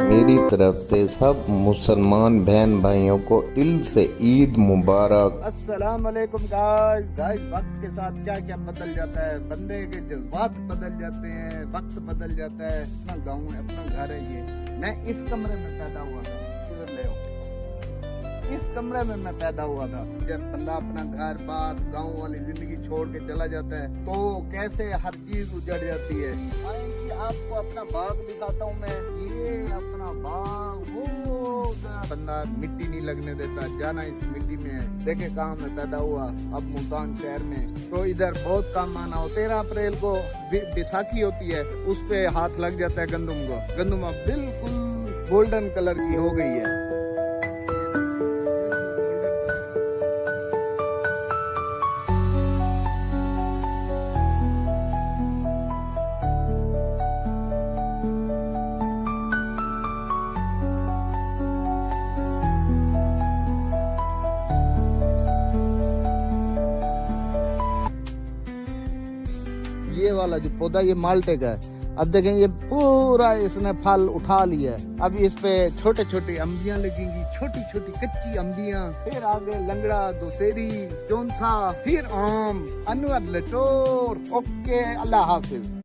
मेरी तरफ से सब मुसलमान बहन भाइयों को दिल से ईद मुबारक। अस्सलाम वालेकुम गाइस। वक्त के साथ क्या क्या बदल जाता है, बंदे के जज्बात बदल जाते हैं, वक्त बदल जाता है। अपना गाँव है, अपना घर है। ये मैं इस कमरे में पैदा हुआ था, किधर ले आओ, इस कमरे में मैं पैदा हुआ था। जब बंदा अपना घर बार गाँव वाली जिंदगी छोड़ के चला जाता है तो कैसे हर चीज उजड़ जाती है। कि आपको अपना बाग दिखाता हूँ मैं, ये अपना बाग। वो बंदा मिट्टी नहीं लगने देता, जाना इस मिट्टी में है। देखे कहाँ मैं पैदा हुआ, अब मुल्तान शहर में। तो इधर बहुत काम आना हो। 13 अप्रैल को बैसाखी होती है, उस पे हाथ लग जाता है गंदम को। गंदम अब बिल्कुल गोल्डन कलर की हो गई है। ये वाला जो पौधा ये माल्टे का है। अब देखें ये पूरा इसने फल उठा लिया है। अब इस पे छोटे छोटे अम्बियां लगेंगी, छोटी छोटी कच्ची अम्बियां। फिर आगे लंगड़ा, दुसेरी, चौंसा, फिर आम, अनवर लटोर। ओके, अल्लाह हाफिज।